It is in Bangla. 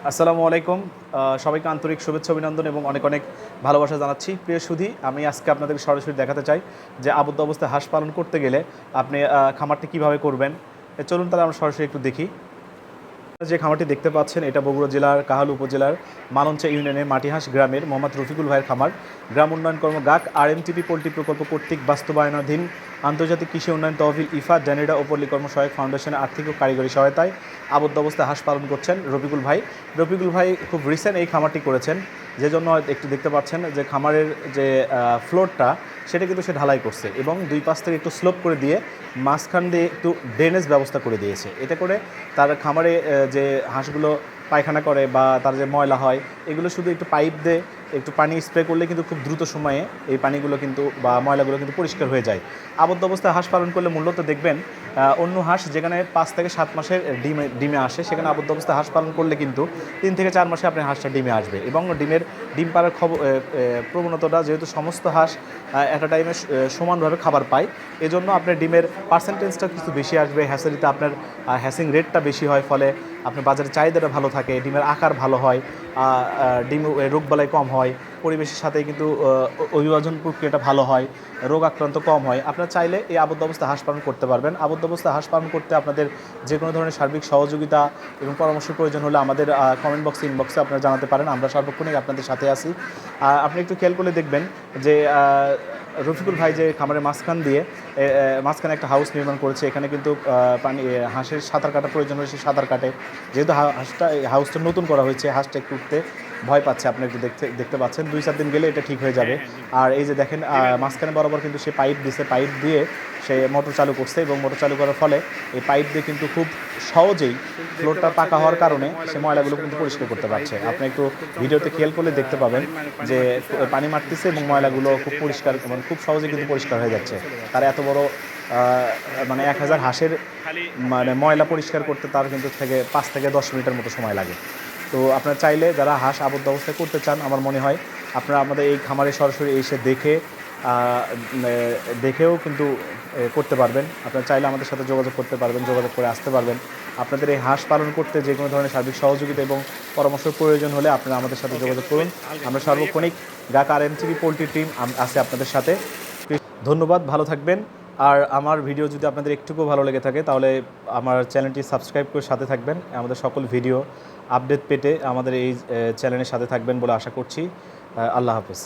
আসসালামু আলাইকুম। সবাইকে আন্তরিক শুভেচ্ছা অভিনন্দন এবং অনেক অনেক ভালোবাসা জানাচ্ছি। প্রিয় সুধী, আমি আজকে আপনাদের সরাসরি দেখাতে চাই যে আবদ্ধ অবস্থায় হাঁস পালন করতে গেলে আপনি খামারটি কীভাবে করবেন। চলুন তাহলে আমরা সরাসরি একটু দেখি। যে খামারটি দেখতে পাচ্ছেন এটা বগুড়া জেলার কাহালু উপজেলার মালঞ্চা ইউনিয়নের মাটিহাঁস গ্রামের মোহাম্মদ রফিকুল ভাইয়ের খামার। গ্রাম উন্নয়ন কর্ম গাক আরএমটিপি পোল্ট্রি প্রকল্প কর্তৃক বাস্তবায়নাধীন আন্তর্জাতিক কৃষি উন্নয়ন তহবিল ইফা ড্যানেডা ও পল্লী কর্মসহায়ক ফাউন্ডেশনের আর্থিক ও কারিগরি সহায়তায় আবদ্ধ অবস্থায় হাঁস পালন করছেন রফিকুল ভাই। রফিকুল ভাই খুব রিসেন্ট এই খামারটি করেছেন, যে জন্য একটু দেখতে পাচ্ছেন যে খামারের যে ফ্লোরটা সেটা কিন্তু সে ঢালাই করছে এবং দুই পাশ থেকে একটু স্লোপ করে দিয়ে মাঝখান দিয়ে একটু ড্রেনেজ ব্যবস্থা করে দিয়েছে। এতে করে তার খামারে যে হাঁসগুলো পায়খানা করে বা তার যে ময়লা হয় এগুলো শুধু একটু পাইপ দিয়ে একটু পানি স্প্রে করলে কিন্তু খুব দ্রুত সময়ে এই পানিগুলো কিন্তু বা ময়লাগুলো কিন্তু পরিষ্কার হয়ে যায়। আবদ্ধ অবস্থায় হাঁস পালন করলে মূলত দেখবেন অন্য হাঁস যেখানে 5 থেকে 7 মাসের ডিমে আসে, সেখানে আবদ্ধ অবস্থায় হাঁস পালন করলে কিন্তু 3 থেকে 4 মাসে আপনার হাঁসটা ডিমে আসবে এবং ডিম পাড়ার প্রবণতাটা যেহেতু সমস্ত হাঁস একটা টাইমে সমানভাবে খাবার পায়, এজন্য আপনার ডিমের পার্সেন্টেজটা কিছু বেশি আসবে। হ্যাচারিতে আপনার হ্যাচিং রেটটা বেশি হয়, ফলে আপনার বাজারে চাহিদাটা ভালো থাকে, ডিমের আকার ভালো হয়, ডিম রোগবালাই কম হয়, পরিবেশের সাথে কিন্তু অভিবাজন প্রক্রিয়াটা ভালো হয়, রোগ আক্রান্ত কম হয়। আপনারা চাইলে এই আবদ্ধ অবস্থায় হাঁস পালন করতে পারবেন। আবদ্ধ অবস্থায় হাঁস পালন করতে আপনাদের যে কোনো ধরনের সার্বিক সহযোগিতা এবং পরামর্শের প্রয়োজন হলে আমাদের কমেন্ট বক্সে ইনবক্সে আপনারা জানাতে পারেন। আমরা সর্বক্ষণিক আপনাদের সাথে আছি। আপনি একটু খেয়াল করলে দেখবেন যে রফিকুল ভাই যে খামারের মাঝখানে একটা হাউস নির্মাণ করেছে। এখানে কিন্তু হাঁসের সাঁতার কাটা প্রয়োজন হলে সে সাঁতার কাটে। যেহেতু হাউসটা নতুন করা হয়েছে, হাঁসটা একটু উঠতে ভয় পাচ্ছে, আপনি একটু দেখতে পাচ্ছেন। 2-4 দিন গেলে এটা ঠিক হয়ে যাবে। আর এই যে দেখেন মাঝখানে বরাবর কিন্তু সে পাইপ দিয়ে সে মোটর চালু করছে এবং মোটর চালু করার ফলে এই পাইপ দিয়ে কিন্তু খুব সহজেই ফ্লোরটা পাকা হওয়ার কারণে সে ময়লাগুলো কিন্তু পরিষ্কার করতে পারছে। আপনি একটু ভিডিওতে খেয়াল করলে দেখতে পাবেন যে পানি মারতেছে এবং ময়লাগুলো খুব পরিষ্কার এবং খুব সহজে কিন্তু পরিষ্কার হয়ে যাচ্ছে। তার এত বড় 1000 হাঁসের ময়লা পরিষ্কার করতে তার কিন্তু 5 থেকে 10 মিনিটের মতো সময় লাগে। তো আপনারা চাইলে যারা হাঁস আবদ্ধ অবস্থায় করতে চান, আমার মনে হয় আপনারা আমাদের এই খামারে সরাসরি এসে দেখেও কিন্তু করতে পারবেন। আপনারা চাইলে আমাদের সাথে যোগাযোগ করতে পারবেন, যোগাযোগ করে আসতে পারবেন। আপনাদের এই হাঁস পালন করতে যে কোনো ধরনের সার্বিক সহযোগিতা এবং পরামর্শের প্রয়োজন হলে আপনারা আমাদের সাথে যোগাযোগ করুন। আমরা সার্বক্ষণিক গাক আরএমটিভি পোল্ট্রি টিম আছে আপনাদের সাথে। ধন্যবাদ, ভালো থাকবেন। আর আমার ভিডিও যদি আপনাদের একটুকু ভালো লেগে থাকে তাহলে আমার চ্যানেলটি সাবস্ক্রাইব করে সাথে থাকবেন। আমাদের সকল ভিডিও আপডেট পেতে আমাদের এই চ্যানেলের সাথে থাকবেন বলে আশা করছি। আল্লাহ হাফেজ।